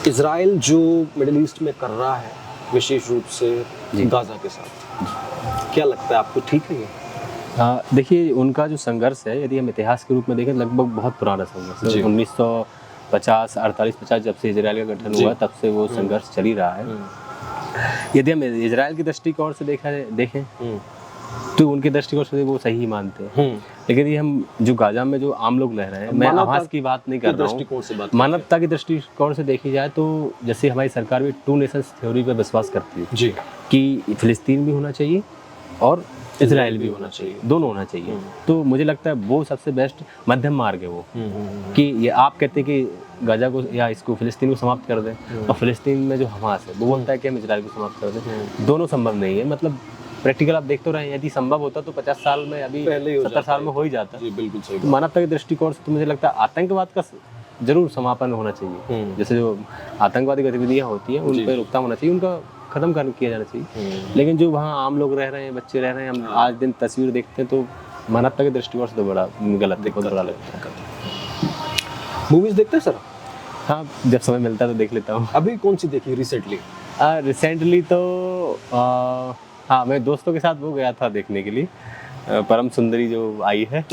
इजराइल जो मिडिल ईस्ट में कर रहा है, विशेष रूप से गाजा के साथ, क्या लगता है आपको, ठीक है ये? देखिए, उनका जो संघर्ष है, यदि हम इतिहास के रूप में देखें, लगभग बहुत पुराना संघर्ष है। 1950, 48-50 जब से इजराइल का गठन हुआ तब से वो संघर्ष चल ही रहा है। यदि हम इजराइल की दृष्टिकोण से देखें तो उनके दृष्टिकोण से वो सही मानते हैं। लेकिन ये हम जो गाजा में जो आम लोग रह रहे हैं, मैं आवाज की बात नहीं कर रहा हूँ, मानवता की दृष्टिकोण से देखी जाए तो जैसे हमारी सरकार भी 2 नेशंस थ्योरी पर विश्वास करती है जी, कि फिलिस्तीन भी होना चाहिए और इजराइल भी होना चाहिए, दोनों होना चाहिए। तो मुझे लगता है वो सबसे बेस्ट मध्यम मार्ग है वो, कि ये आप कहते हैं कि गाजा को या इसको फिलिस्तीन को समाप्त कर दें, और फिलिस्तीन में जो हमास है वो बोलता है कि हम इजराइल को समाप्त कर दें। दोनों संभव नहीं है। मतलब प्रैक्टिकल आप देख तो रहे हैं, यदि संभव होता तो 50 साल में, अभी 70 साल में हो ही जाता। जी, बिल्कुल सही। तो मानवता के दृष्टिकोण से तो मुझे लगता है आतंकवाद का जरूर समापन होना चाहिए। जैसे जो आतंकवादी गतिविधियां होती हैं उन पर रोकथाम होना चाहिए, उनका खत्म किया जाना चाहिए। लेकिन जो वहाँ आम लोग रह रहे हैं, बच्चे रह रहे हैं, हम आज दिन तस्वीर देखते हैं तो मानवता के दृष्टिकोण से तो बड़ा गलत है, बहुत बुरा लगता है। मूवीज देखते हैं सर? हाँ, जब समय मिलता है तो देख लेता हूँ। अभी कौन सी देखी रिसेंटली? रिसेंटली तो मैं दोस्तों के साथ वो गया था देखने के लिए, परम सुंदरी जो आई है।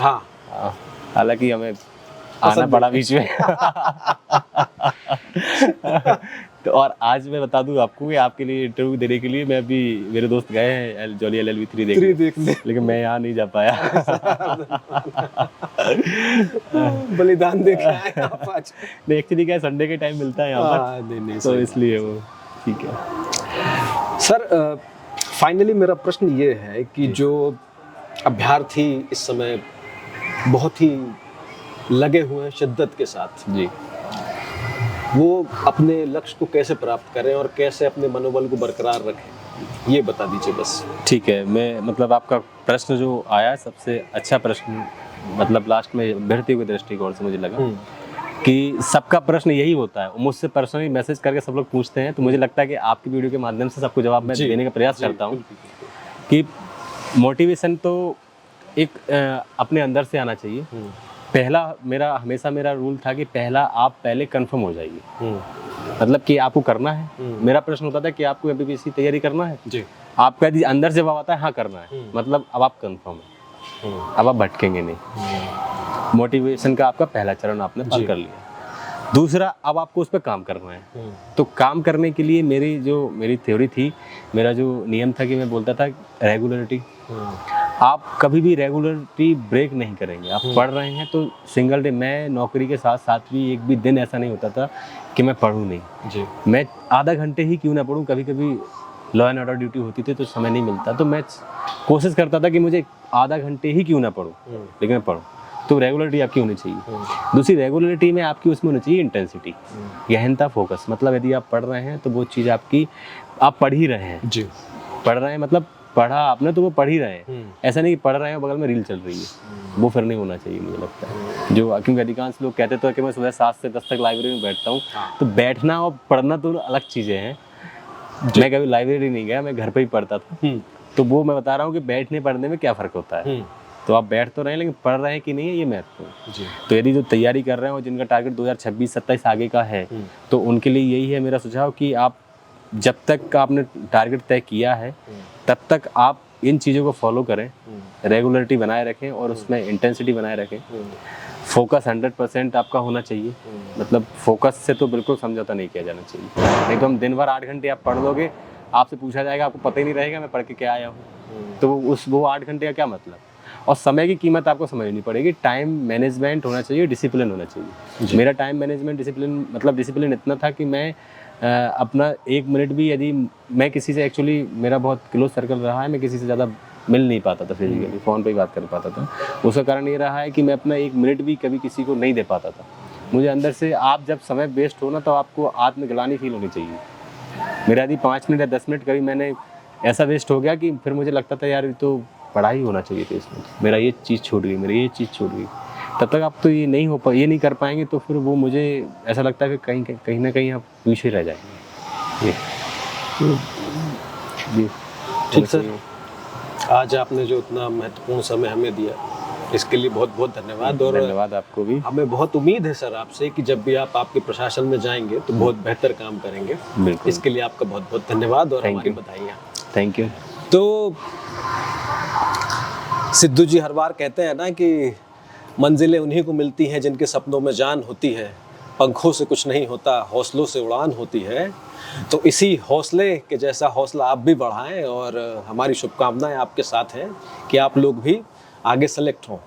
हालांकि हमें आना पड़ा बीच में। तो और आज मैं बता दूं आपको कि आपके लिए इंटरव्यू देने के लिए मैं अभी, मेरे दोस्त गए हैं जॉली LLB 3 देखने, लेकिन मैं यहाँ नहीं जा पाया। बलिदान दे के आए आप आज। नहीं, एक्चुअली क्या है, संडे के टाइम मिलता है यहाँ पर, नहीं, तो इसलिए वो ठीक है। सर फाइनली मेरा प्रश्न ये है कि जो अभ्यर्थी इस समय बहुत ही लगे हुए हैं शिद्दत के साथ जी, वो अपने लक्ष्य को कैसे प्राप्त करें और कैसे अपने मनोबल को बरकरार रखें, ये बता दीजिए बस। ठीक है, मैं मतलब आपका प्रश्न जो आया सबसे अच्छा प्रश्न, मतलब लास्ट में बढ़ते हुए दृष्टिकोण से मुझे लगा कि सबका प्रश्न यही होता है। मुझसे पर्सनली मैसेज करके सब लोग पूछते हैं, तो मुझे लगता है कि आपकी वीडियो के माध्यम से सबको जवाब मैं देने का प्रयास करता हूँ कि मोटिवेशन तो एक अपने अंदर से आना चाहिए। पहला हमेशा मेरा रूल था कि पहला आप पहले कंफर्म हो जाइए, मतलब कि आपको करना है। मेरा प्रश्न होता था कि आपको MBBS की तैयारी करना है जी, आपका यदि अंदर से जवाब आता है हाँ करना है, मतलब अब आप कंफर्म है, अब आप भटकेंगे नहीं। मोटिवेशन का आपका पहला चरण आपने पार कर लिया। दूसरा, अब आपको उस पर काम करना है। तो काम करने के लिए मेरी थ्योरी थी, मेरा जो नियम था कि मैं बोलता था रेगुलरिटी। आप कभी भी रेगुलरिटी ब्रेक नहीं करेंगे। आप पढ़ रहे हैं तो सिंगल डे, मैं नौकरी के साथ साथ भी एक भी दिन ऐसा नहीं होता था कि मैं पढूं नहीं जी। मैं आधा घंटे ही क्यों ना पढूं, कभी कभी लॉ एंड ऑर्डर ड्यूटी होती थी तो समय नहीं मिलता, तो मैं कोशिश करता था कि मुझे आधा घंटे ही क्यों ना पढूं, लेकिन मैं पढूं। तो रेगुलरिटी आपकी होनी चाहिए। दूसरी रेगुलरिटी में आपकी उसमें होनी चाहिए इंटेंसिटी, गहनता, फोकस। मतलब यदि आप पढ़ रहे हैं तो वो चीज़ आपकी, आप पढ़ ही रहे हैं जी, पढ़ रहे हैं मतलब पढ़ा आपने तो वो पढ़ ही रहे हैं। ऐसा नहीं कि पढ़ रहे हैं बगल में रील चल रही है, वो फिर नहीं होना चाहिए मुझे लगता है। जो क्योंकि अधिकांश लोग कहते तो कि मैं सुबह 7 से 10 तक लाइब्रेरी में बैठता हूँ, तो बैठना और पढ़ना तो अलग चीज़ें हैं। मैं कभी लाइब्रेरी नहीं गया, मैं घर पे ही पढ़ता था, तो वो मैं बता रहा हूँ कि बैठने पढ़ने में क्या फ़र्क होता है। तो आप बैठ तो रहे हैं लेकिन पढ़ रहे हैं कि नहीं है, ये महत्वपूर्ण है। तो यदि जो तैयारी कर रहे हैं और जिनका टारगेट 2026-27 आगे का है, तो उनके लिए यही है मेरा सुझाव कि आप जब तक आपने टारगेट तय किया है तब तक आप इन चीज़ों को फॉलो करें, रेगुलरिटी बनाए रखें और उसमें इंटेंसिटी बनाए रखें। फोकस 100% आपका होना चाहिए, मतलब फोकस से तो बिल्कुल समझौता नहीं किया जाना चाहिए। नहीं तो हम दिन भर 8 घंटे आप पढ़ लोगे, आपसे पूछा जाएगा आपको पता ही नहीं रहेगा मैं पढ़ के क्या आया हूँ, तो वो 8 घंटे का क्या मतलब। और समय की कीमत आपको समझनी पड़ेगी। टाइम मैनेजमेंट होना चाहिए, डिसिप्लिन होना चाहिए। मेरा टाइम मैनेजमेंट डिसिप्लिन, मतलब डिसिप्लिन इतना था कि मैं अपना 1 मिनट भी, यदि मैं किसी से, एक्चुअली मेरा बहुत क्लोज सर्कल रहा है, मैं किसी से ज़्यादा मिल नहीं पाता था फिजिकली, फ़ोन पे ही बात कर पाता था। उसका कारण ये रहा है कि मैं अपना 1 मिनट भी कभी किसी को नहीं दे पाता था। मुझे अंदर से, आप जब समय वेस्ट हो ना तो आपको आत्मग्लानि फील होनी चाहिए। मेरा यदि 5 मिनट या 10 मिनट कभी मैंने ऐसा वेस्ट हो गया कि फिर मुझे लगता था यार ये तो पढ़ाई होना चाहिए थी इसमें, मेरा ये चीज़ छूट गई, मेरी ये चीज़ छूट गई। तब तक आप तो ये नहीं कर पाएंगे, तो फिर वो मुझे ऐसा लगता है कि कहीं ना कहीं आप पीछे रह जाएंगे। जी ठीक सर, आज आपने जो इतना महत्वपूर्ण समय हमें दिया इसके लिए बहुत बहुत धन्यवाद। और धन्यवाद आपको भी। हमें बहुत उम्मीद है सर आपसे कि जब भी आप आपके प्रशासन में जाएंगे तो बहुत बेहतर काम करेंगे। बिल्कुल, इसके लिए आपका बहुत बहुत धन्यवाद और हमारी बधाइयाँ। Thank you. तो सिद्धू जी हर बार कहते हैं ना कि मंजिलें उन्हीं को मिलती हैं जिनके सपनों में जान होती है, पंखों से कुछ नहीं होता, हौसलों से उड़ान होती है। तो इसी हौसले के जैसा हौसला आप भी बढ़ाएं और हमारी शुभकामनाएं आपके साथ हैं कि आप लोग भी आगे सेलेक्ट हों।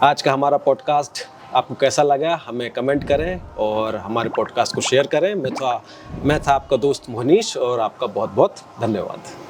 आज का हमारा पॉडकास्ट आपको कैसा लगा हमें कमेंट करें और हमारे पॉडकास्ट को शेयर करें। मैं था आपका दोस्त मोहनीश और आपका बहुत बहुत धन्यवाद।